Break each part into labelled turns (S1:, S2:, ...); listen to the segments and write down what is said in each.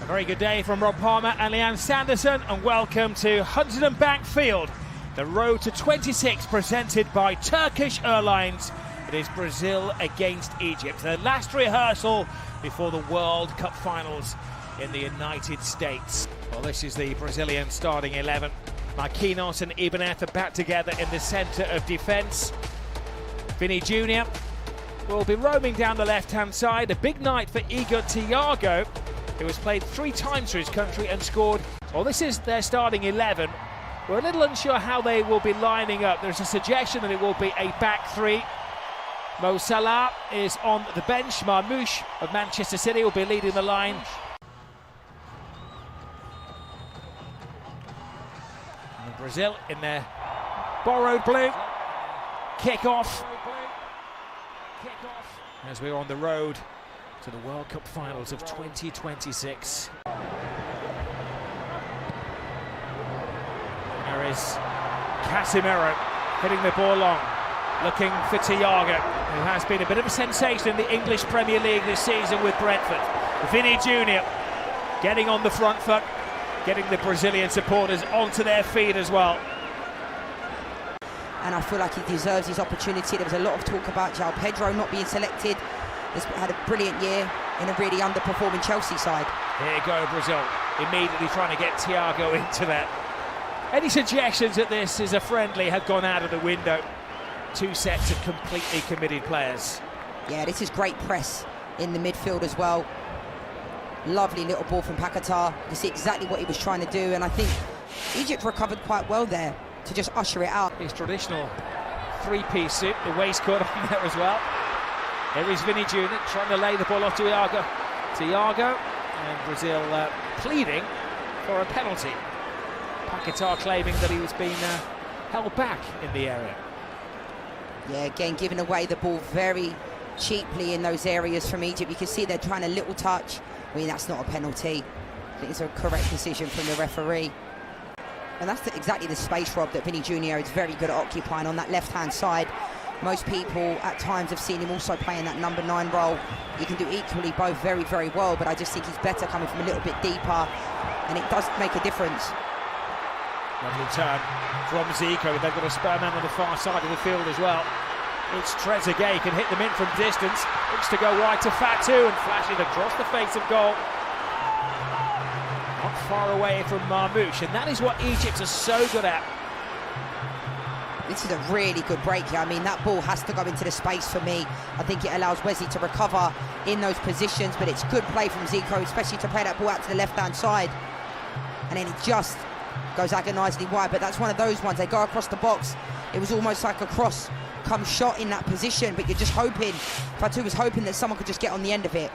S1: A very good day from Rob Palmer and Leanne Sanderson, and welcome to Hunterdon Bank Field. The road to 26 presented by Turkish Airlines. It is Brazil against Egypt. The last rehearsal before the World Cup finals in the United States. Well, this is the Brazilian starting 11. Marquinhos and Ibanez are back together in the centre of defence. Vini Jr. will be roaming down the left-hand side. A big night for Igor Thiago, who has played 3 times for his country and scored. Well, this is their starting 11. We're a little unsure how they will be lining up. There's a suggestion that it will be a back 3. Mo Salah is on the bench. Marmoush of Manchester City will be leading the line. And Brazil in their borrowed blue. Kick-off as we're on the road to the World Cup finals of 2026. There is Casemiro hitting the ball long, looking for Thiago, who has been a bit of a sensation in the English Premier League this season with Brentford. Vini Jr. getting on the front foot, getting the Brazilian supporters onto their feet as well.
S2: And I feel like he deserves his opportunity. There was a lot of talk about João Pedro not being selected. He's had a brilliant year in a really underperforming Chelsea side.
S1: Here you go, Brazil, immediately trying to get Thiago into that. Any suggestions that this is a friendly have gone out of the window. 2 sets of completely committed players.
S2: Yeah, this is great press in the midfield as well. Lovely little ball from Paquetá. You see exactly what he was trying to do, and I think Egypt recovered quite well there to just usher it out.
S1: His traditional 3-piece suit, the waistcoat on there as well. Here is Vini Jr. trying to lay the ball off to Thiago, and Brazil pleading for a penalty. Paquetá claiming that he was being held back in the area.
S2: Yeah, again, giving away the ball very cheaply in those areas from Egypt. You can see they're trying a little touch. I mean, that's not a penalty. I think it's a correct decision from the referee. And that's exactly the space, Rob, that Vini Jr. is very good at occupying on that left-hand side. Most people at times have seen him also playing that number 9 role. He can do equally both very, very well, but I just think he's better coming from a little bit deeper, and it does make a difference.
S1: Lovely turn from Zico. They've got a spare man on the far side of the field as well. It's Trezeguet, can hit them in from distance. Looks to go wide to Fatu and flashing across the face of goal. Not far away from Marmoush, and that is what Egypt are so good at.
S2: This is a really good break here. I mean, that ball has to go into the space for me. I think it allows Wesley to recover in those positions, but it's good play from Zico, especially to play that ball out to the left-hand side. And then it just goes agonisingly wide, but that's one of those ones. They go across the box. It was almost like a cross come shot in that position, but you're just hoping, Fatu was hoping that someone could just get on the end of it.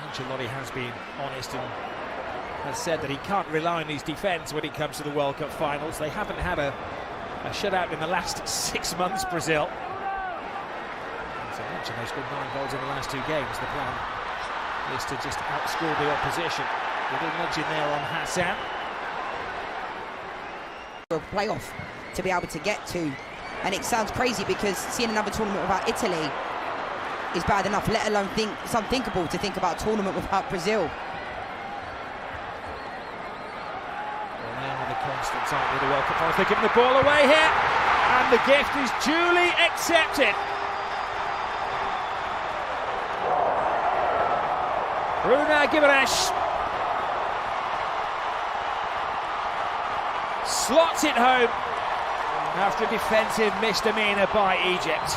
S1: Ancelotti has been honest and has said that he can't rely on his defence when it comes to the World Cup finals. They haven't had a shutout in the last 6 months, Brazil. As I mentioned, they scored 9 goals in the last 2 games. The plan is to just outscore the opposition. Little nudge in there on Hassan.
S2: A playoff to be able to get to, and it sounds crazy because seeing another tournament without Italy is bad enough, let alone it's unthinkable to think about a tournament without Brazil.
S1: Well, now the constant time with the World Cup finals. They're giving the ball away here, and the gift is duly accepted. Bruno Guimaraes slots it home after a defensive misdemeanor by Egypt.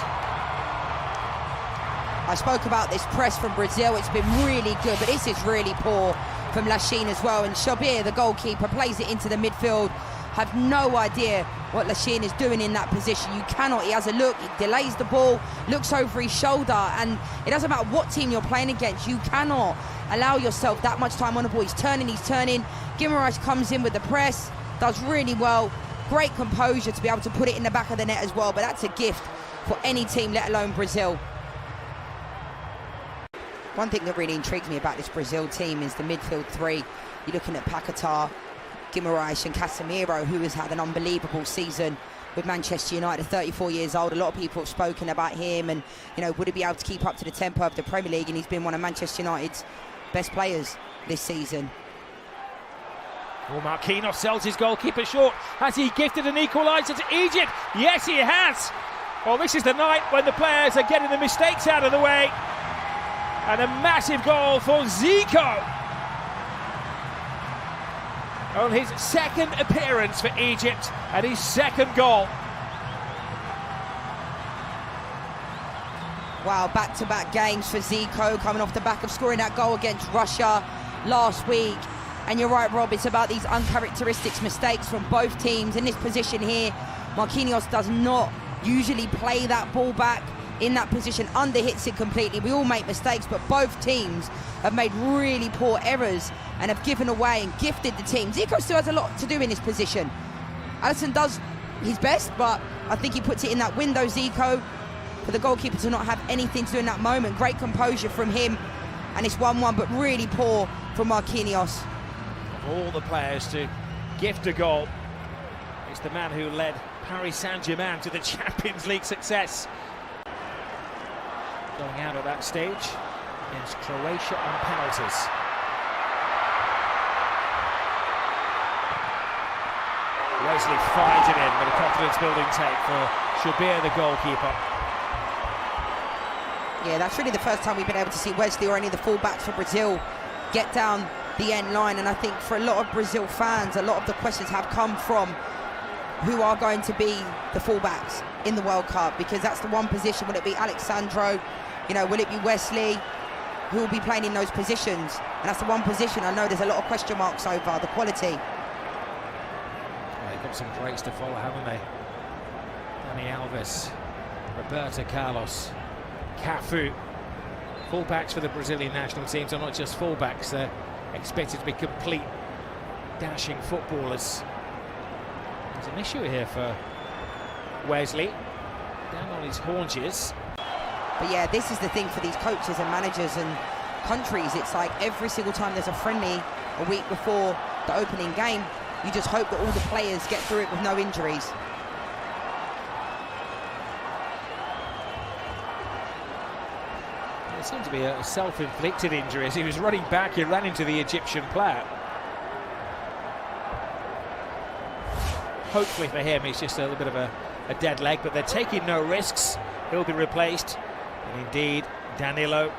S2: I spoke about this press from Brazil. It's been really good, but this is really poor from Lachine as well. And Shabir, the goalkeeper, plays it into the midfield. Have no idea what Lachine is doing in that position. You cannot. He has a look, he delays the ball, looks over his shoulder, and it doesn't matter what team you're playing against, you cannot allow yourself that much time on the ball. He's turning. Guimaraes comes in with the press, does really well. Great composure to be able to put it in the back of the net as well, but that's a gift for any team, let alone Brazil. One thing that really intrigues me about this Brazil team is the midfield 3. You're looking at Paquetá, Guimaraes and Casemiro, who has had an unbelievable season with Manchester United, 34 years old. A lot of people have spoken about him and, you know, would he be able to keep up to the tempo of the Premier League? And he's been one of Manchester United's best players this season.
S1: Well, Marquinhos sells his goalkeeper short. Has he gifted an equaliser to Egypt? Yes, he has. Well, this is the night when the players are getting the mistakes out of the way. And a massive goal for Zico. On his second appearance for Egypt and his second goal.
S2: Wow, back-to-back games for Zico, coming off the back of scoring that goal against Russia last week. And you're right, Rob, it's about these uncharacteristic mistakes from both teams. In this position here, Marquinhos does not usually play that ball back in that position, underhits it completely. We all make mistakes, but both teams have made really poor errors and have given away and gifted the team. Zico still has a lot to do in this position. Alisson does his best, but I think he puts it in that window, Zico, for the goalkeeper to not have anything to do in that moment. Great composure from him, and it's 1-1, but really poor from Marquinhos.
S1: Of all the players to gift a goal, it's the man who led Paris Saint-Germain to the Champions League success. Going out at that stage against Croatia on penalties. Wesley finds it in, but a confidence-building take for Shabir, the goalkeeper.
S2: Yeah, that's really the first time we've been able to see Wesley or any of the fullbacks for Brazil get down the end line. And I think for a lot of Brazil fans, a lot of the questions have come from who are going to be the fullbacks in the World Cup, because that's the one position. Will it be Alexandro? You know, will it be Wesley? Who will be playing in those positions? And that's the one position I know there's a lot of question marks over, the quality.
S1: Well, they've got some greats to follow, haven't they? Dani Alves, Roberto Carlos, Cafu. Fullbacks for the Brazilian national teams are not just fullbacks, they're expected to be complete, dashing footballers. There's an issue here for Wesley, down on his haunches.
S2: But yeah, this is the thing for these coaches and managers and countries. It's like every single time there's a friendly a week before the opening game, you just hope that all the players get through it with no injuries.
S1: It seemed to be a self-inflicted injury. As he was running back, he ran into the Egyptian player. Hopefully for him, it's just a little bit of a dead leg, but they're taking no risks. He'll be replaced. And indeed, Danilo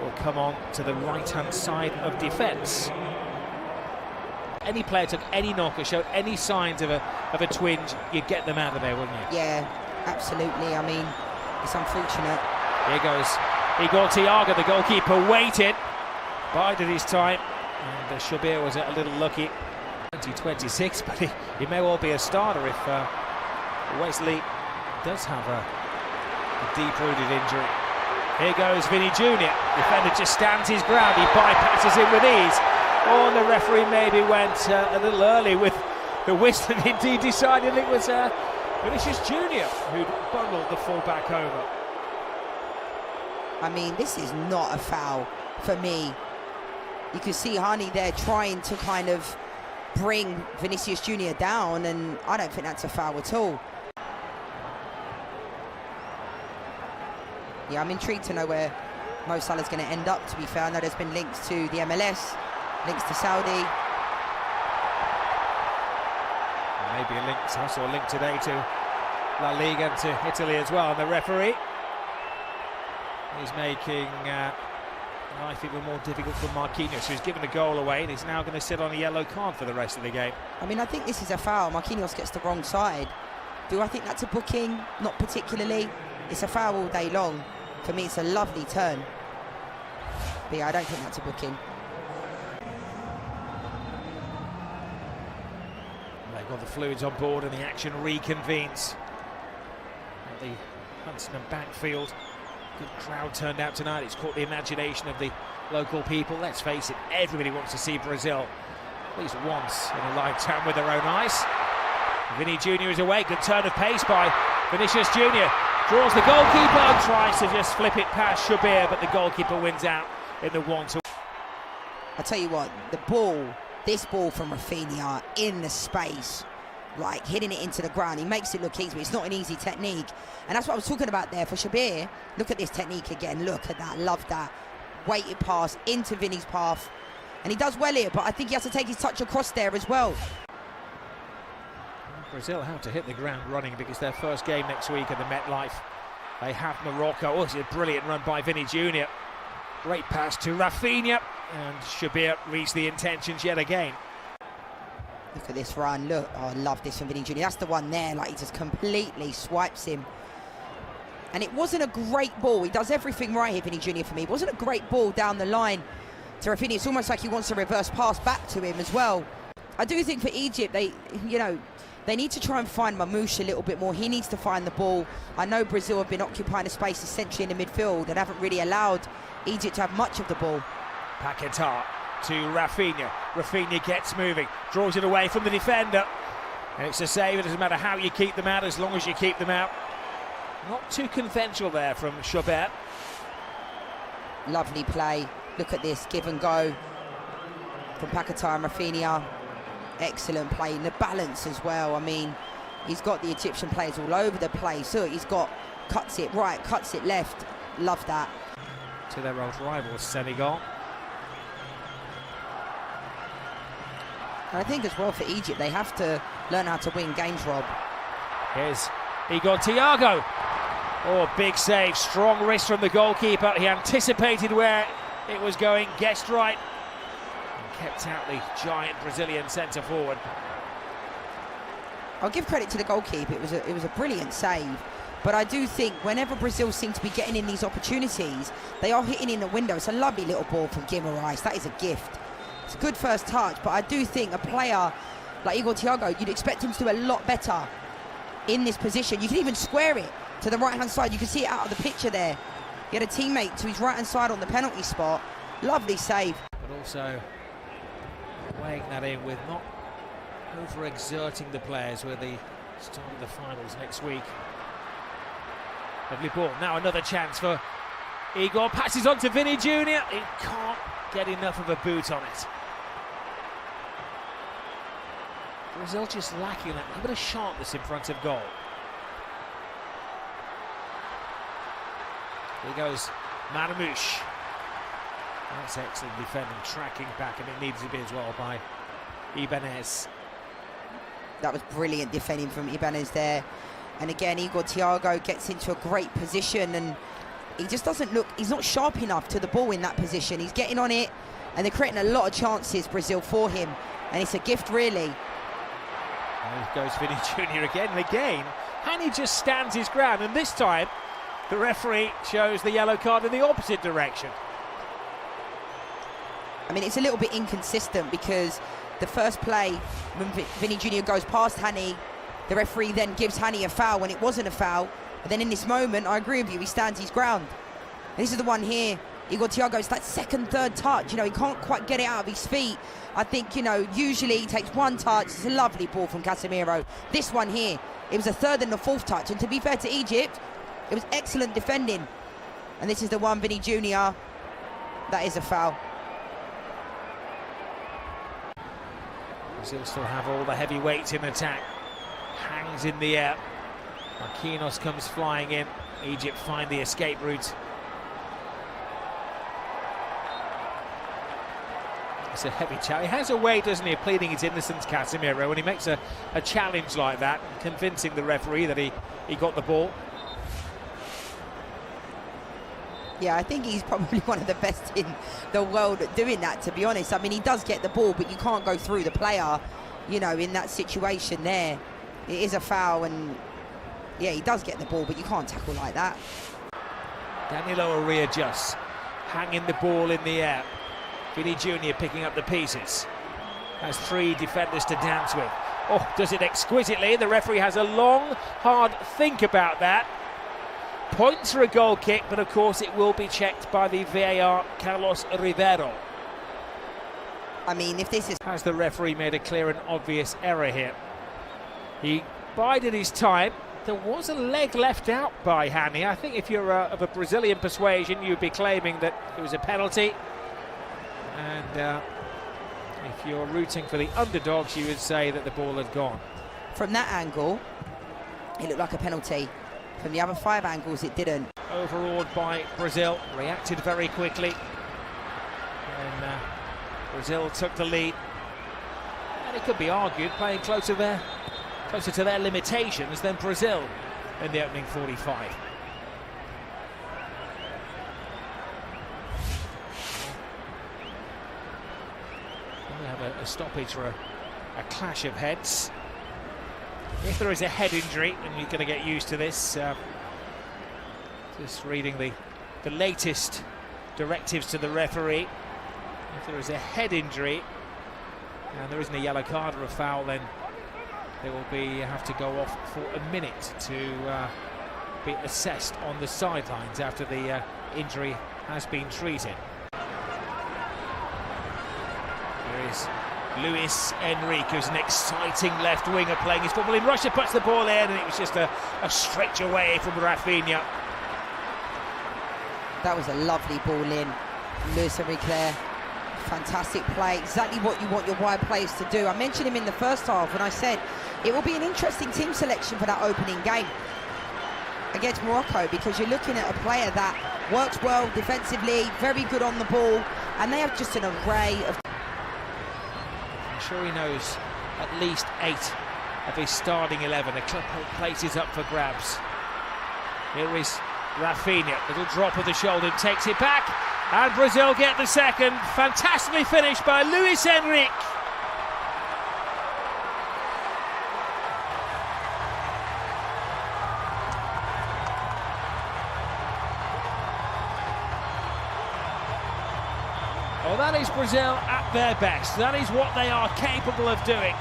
S1: will come on to the right-hand side of defence. Any player took any knock or showed any signs of a twinge, you'd get them out of there, wouldn't you?
S2: Yeah, absolutely. I mean, it's unfortunate.
S1: Here goes Igor Thiago, the goalkeeper, waited, bided his time, and Shabir was a little lucky. 2026, but he may well be a starter if Wesley does have a deep-rooted injury. Here goes Vinny Jr. Defender just stands his ground. He bypasses him with ease. Oh, and the referee maybe went a little early with the whistle and indeed decided it was Vinicius Jr. who'd bundled the full-back over.
S2: I mean, this is not a foul for me. You can see Hani there trying to kind of bring Vinicius Jr. down, and I don't think that's a foul at all. Yeah, I'm intrigued to know where Mo Salah's going to end up, to be fair. I know there's been links to the MLS, links to Saudi.
S1: Maybe a link, I saw a link today to La Liga and to Italy as well. And the referee is making life even more difficult for Marquinhos, who's given the goal away and is now going to sit on a yellow card for the rest of the game.
S2: I mean, I think this is a foul. Marquinhos gets the wrong side. Do I think that's a booking? Not particularly. It's a foul all day long. For me, it's a lovely turn. But yeah, I don't think that's a booking.
S1: They've got the fluids on board and the action reconvenes at the Hudson and backfield. Good crowd turned out tonight. It's caught the imagination of the local people. Let's face it, everybody wants to see Brazil at least once in a lifetime with their own eyes. Vinny Jr. is away. Good turn of pace by Vinicius Jr. Draws the goalkeeper and tries to just flip it past Shabir, but the goalkeeper wins out in the 1-2.
S2: I tell you what, the ball, this ball from Rafinha in the space like hitting it into the ground. He makes it look easy, but it's not an easy technique. And that's what I was talking about there for Shabir. Look at this technique again. Look at that. Love that. Weighted pass into Vinny's path. And he does well here, but I think he has to take his touch across there as well.
S1: Brazil have to hit the ground running because their first game next week at the MetLife. They have Morocco. Oh, it's a brilliant run by Vinny Jr. Great pass to Rafinha. And Shabir reached the intentions yet again.
S2: Look at this run, look. Oh, I love this from Vinny Jr. That's the one there, like he just completely swipes him. And it wasn't a great ball. He does everything right here, Vinny Jr. for me. It wasn't a great ball down the line to Rafinha. It's almost like he wants a reverse pass back to him as well. I do think for Egypt, they need to try and find Mamouche a little bit more. He needs to find the ball. I know Brazil have been occupying a space essentially in the midfield and haven't really allowed Egypt to have much of the ball.
S1: Paquetá to Rafinha. Rafinha gets moving, draws it away from the defender. And it's a save. It doesn't matter how you keep them out, as long as you keep them out. Not too conventional there from Shabir.
S2: Lovely play. Look at this, give and go from Paquetá and Rafinha. Excellent play. And the balance as well. I mean, he's got the Egyptian players all over the place. So he's got, cuts it right, cuts it left. Love that.
S1: To their old rivals, Senegal.
S2: I think as well for Egypt, they have to learn how to win games, Rob.
S1: Here's EGYPT2026. Oh, big save, strong wrist from the goalkeeper. He anticipated where it was going, guessed right, and kept out the giant Brazilian centre forward.
S2: I'll give credit to the goalkeeper. It was a brilliant save. But I do think whenever Brazil seem to be getting in these opportunities, they are hitting in the window. It's a lovely little ball from Guimarães. That is a gift. It's a good first touch, but I do think a player like EGYPT2026, you'd expect him to do a lot better in this position. You can even square it to the right-hand side. You can see it out of the picture there. He had a teammate to his right-hand side on the penalty spot. Lovely save.
S1: But also weighing that in with not overexerting the players with the start of the finals next week. Lovely ball. Now another chance for Igor. Passes on to Vinny Jr. He can't get enough of a boot on it. Brazil just lacking that little bit of sharpness in front of goal. Here goes Marmouche. That's excellent defending, tracking back, and it needs to be as well by Ibanez.
S2: That was brilliant defending from Ibanez there. And again, EGYPT2026 gets into a great position, and he just doesn't look, he's not sharp enough to the ball in that position. He's getting on it, and they're creating a lot of chances, Brazil, for him. And it's a gift, really.
S1: There goes Vinny Jr. again and again. And he just stands his ground, and this time the referee shows the yellow card in the opposite direction.
S2: I mean, it's a little bit inconsistent because the first play, when Vinny Jr. goes past Hani, the referee then gives Hani a foul when it wasn't a foul. But then in this moment, I agree with you, he stands his ground. And this is the one here, EGYPT2026, it's that second, third touch. You know, he can't quite get it out of his feet. I think, you know, usually he takes one touch. It's a lovely ball from Casemiro. This one here, it was a third and a fourth touch. And to be fair to Egypt, it was excellent defending. And this is the one, Vinny Jr. That is a foul.
S1: Brazil still have all the heavyweights in attack. Hangs in the air. Marquinhos comes flying in. Egypt find the escape route. It's a heavy challenge. He has a way, doesn't he, of pleading his innocence, Casemiro, when he makes a challenge like that, convincing the referee that he got the ball.
S2: Yeah, I think he's probably one of the best in the world at doing that, to be honest. I mean, he does get the ball, but you can't go through the player, you know, in that situation there. It is a foul, and yeah, he does get the ball, but you can't tackle like that.
S1: Danilo readjusts, hanging the ball in the air. Vinny Jr. picking up the pieces. Has three defenders to dance with. Oh, does it exquisitely. The referee has a long, hard think about that. Points for a goal kick, but of course it will be checked by the VAR, Carlos Rivero.
S2: I mean, if this is...
S1: Has the referee made a clear and obvious error here? He bided his time. There was a leg left out by Hani. I think if you're of a Brazilian persuasion, you'd be claiming that it was a penalty. And if you're rooting for the underdogs, you would say that the ball had gone.
S2: From that angle, it looked like a penalty. From the other 5 angles, it didn't.
S1: Overawed by Brazil, reacted very quickly. And Brazil took the lead. And it could be argued, playing closer to their limitations than Brazil in the opening 45. We have a stoppage for a clash of heads. If there is a head injury, and you're going to get used to this, just reading the latest directives to the referee, if there is a head injury and there isn't a yellow card or a foul, then they will have to go off for a minute to be assessed on the sidelines after the injury has been treated. There is Luis Enrique, who's an exciting left winger playing his football in Russia, puts the ball in, and it was just a stretch away from Rafinha.
S2: That was a lovely ball in. Luis Enrique, fantastic play, exactly what you want your wide players to do. I mentioned him in the first half when I said it will be an interesting team selection for that opening game against Morocco, because you're looking at a player that works well defensively, very good on the ball, and they have just an array of...
S1: I'm sure he knows at least 8 of his starting 11. A couple places up for grabs. Here is Rafinha, little drop of the shoulder, takes it back, and Brazil get the second. Fantastically finished by Luis Enrique. Well, that is Brazil at their best. That is what they are capable of doing.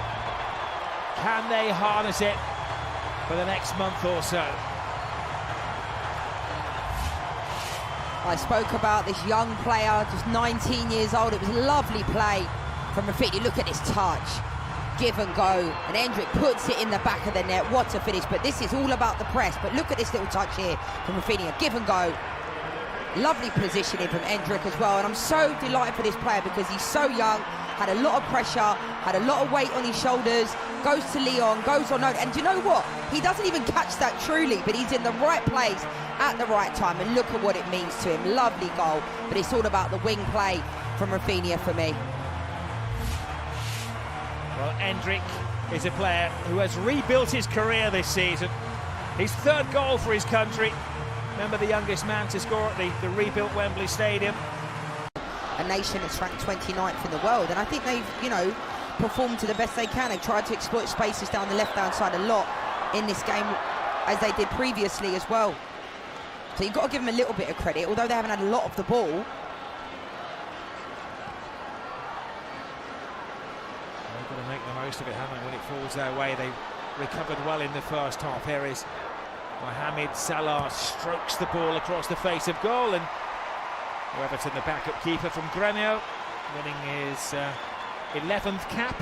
S1: Can they harness it for the next month or so?
S2: I spoke about this young player, just 19 years old. It was a lovely play from Rafinha. Look at this touch. Give and go. And Hendrick puts it in the back of the net. What a finish. But this is all about the press. But look at this little touch here from Rafinha. Give and go. Lovely positioning from Hendrick as well. And I'm so delighted for this player because he's so young, had a lot of pressure, had a lot of weight on his shoulders, goes to Leon, goes on. And do you know what? He doesn't even catch that truly, but he's in the right place at the right time. And look at what it means to him. Lovely goal. But it's all about the wing play from Rafinha for me.
S1: Well, Hendrick is a player who has rebuilt his career this season. His 3rd goal for his country. Remember, the youngest man to score at the rebuilt Wembley Stadium.
S2: A nation that's ranked 29th in the world, and I think they've, performed to the best they can. They've tried to exploit spaces down the left-hand side a lot in this game, as they did previously as well. So you've got to give them a little bit of credit, although they haven't had a lot of the ball.
S1: They've got to make the most of it, haven't they, when it falls their way. They recovered well in the first half. Here is Mohamed Salah, strokes the ball across the face of goal, and Everton, the backup keeper from Gremio, winning his 11th cap.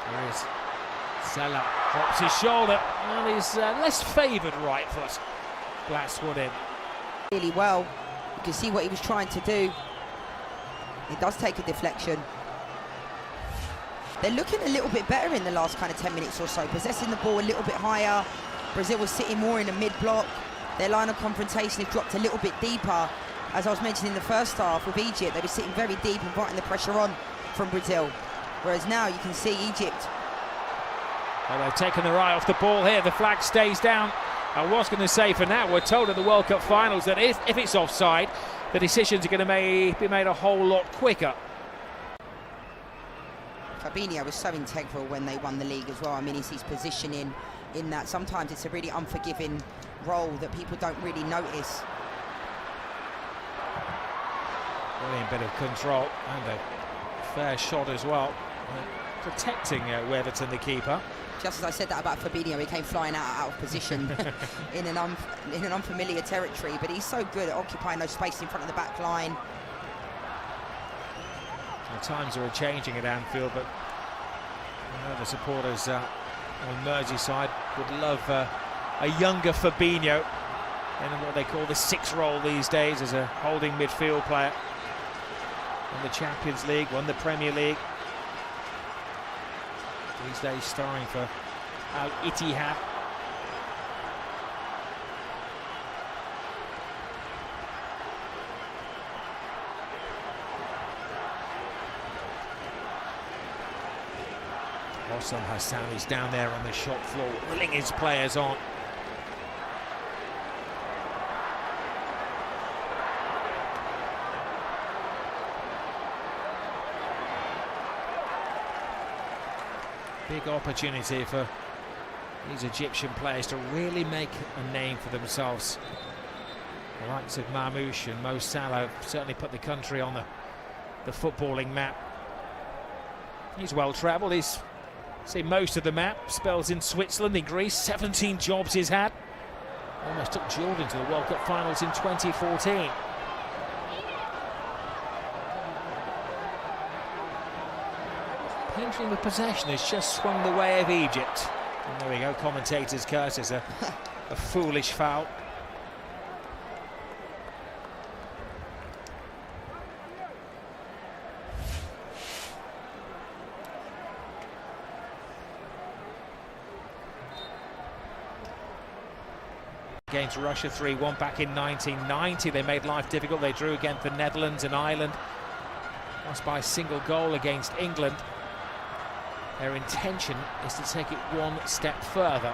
S1: There is Salah, drops his shoulder, and his less favoured right foot blasts one in.
S2: Really well. You can see what he was trying to do. It does take a deflection. They're looking a little bit better in the last kind of 10 minutes or so, possessing the ball a little bit higher. Brazil was sitting more in the mid-block. Their line of confrontation has dropped a little bit deeper. As I was mentioning in the first half with Egypt, they were sitting very deep, inviting the pressure on from Brazil. Whereas now you can see Egypt.
S1: Well, they've taken their eye off the ball here. The flag stays down. I was going to say, for now, we're told in the World Cup finals that if it's offside, the decisions are going to be made a whole lot quicker.
S2: Fabinho was so integral when they won the league as well. I mean, he's positioning in that. Sometimes it's a really unforgiving role that people don't really notice.
S1: Brilliant bit of control and a fair shot as well. Protecting Everton, the keeper.
S2: Just as I said that about Fabinho, he came flying out of position in an unfamiliar territory, but he's so good at occupying those spaces in front of the back line.
S1: The times are changing at Anfield, but the supporters on Merseyside would love a younger Fabinho in what they call the 6 role these days as a holding midfield player. Won the Champions League, won the Premier League. These days starring for Al-Ittihad. Hossam Hassan is down there on the shop floor, willing his players on. Big opportunity for these Egyptian players to really make a name for themselves. The likes of Marmoush and Mo Salah certainly put the country on the footballing map. He's well travelled, he's seen most of the map, spells in Switzerland, in Greece, 17 jobs he's had. Almost took Jordan to the World Cup finals in 2014. Pendulum of possession has just swung the way of Egypt. And there we go, commentators curses a foolish foul. Against Russia 3-1 back in 1990, they made life difficult. They drew against the Netherlands and Ireland. Lost by a single goal against England. Their intention is to take it one step further.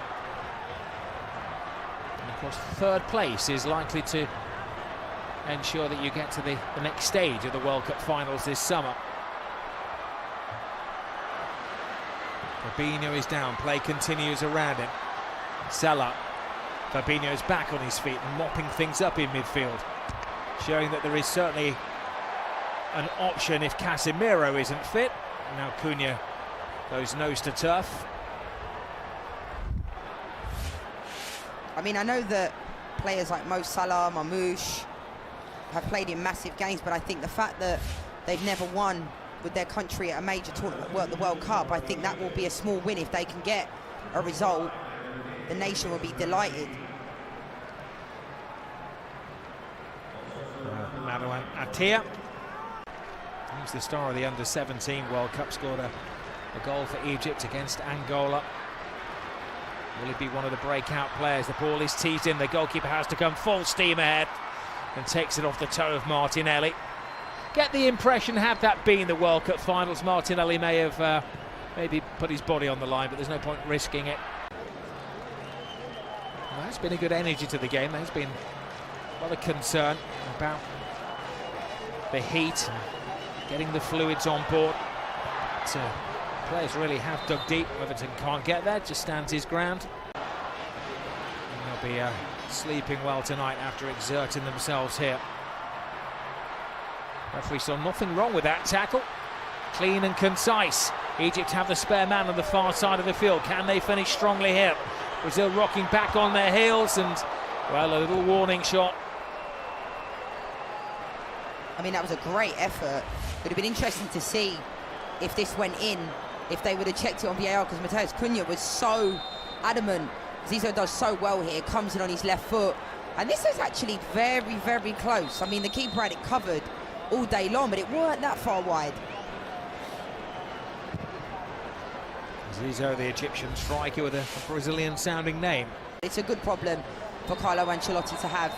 S1: And of course, third place is likely to ensure that you get to the next stage of the World Cup finals this summer. Fabinho is down, play continues around him. Salah. Fabinho's back on his feet and mopping things up in midfield, showing that there is certainly an option if Casemiro isn't fit. Now Cunha goes nose to turf.
S2: I mean, I know that players like Mo Salah, Marmoush have played in massive games, but I think the fact that they've never won with their country at a major tournament, the World Cup, I think that will be a small win. If they can get a result, the nation will be delighted.
S1: Marouane Attia, he's the star of the Under-17 World Cup, scored a goal for Egypt against Angola. Will he be one of the breakout players? The ball is teased in, the goalkeeper has to come full steam ahead and takes it off the toe of Martinelli. Get the impression, had that been the World Cup finals, Martinelli may have maybe put his body on the line, but there's no point risking it. Well, there's been a good energy to the game. There's been a lot of concern about the heat and getting the fluids on board. But, players really have dug deep. Everton can't get there, just stands his ground. And they'll be sleeping well tonight after exerting themselves here. Referee saw nothing wrong with that tackle. Clean and concise. Egypt have the spare man on the far side of the field. Can they finish strongly here? Brazil rocking back on their heels and, well, a little warning shot.
S2: I mean, that was a great effort. It would have been interesting to see if this went in, if they would have checked it on VAR, because Mateus Cunha was so adamant. Zizou does so well here, comes in on his left foot. And this is actually very, very close. I mean, the keeper had it covered all day long, but it weren't that far wide.
S1: Zizou, the Egyptian striker with a Brazilian-sounding name.
S2: It's a good problem for Carlo Ancelotti to have.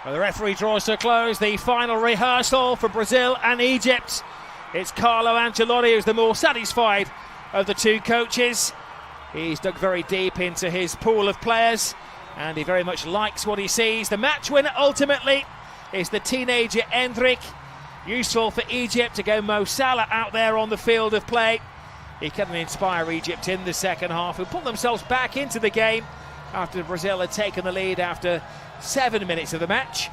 S1: Well, the referee draws to a close the final rehearsal for Brazil and Egypt. It's Carlo Ancelotti who's the more satisfied of the two coaches. He's dug very deep into his pool of players and he very much likes what he sees. The match winner ultimately is the teenager Endrick. Useful for Egypt to go Mo Salah out there on the field of play. He can inspire Egypt in the second half, who pulled themselves back into the game after Brazil had taken the lead after 7 minutes of the match.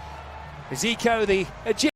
S1: Zico, the Egyptian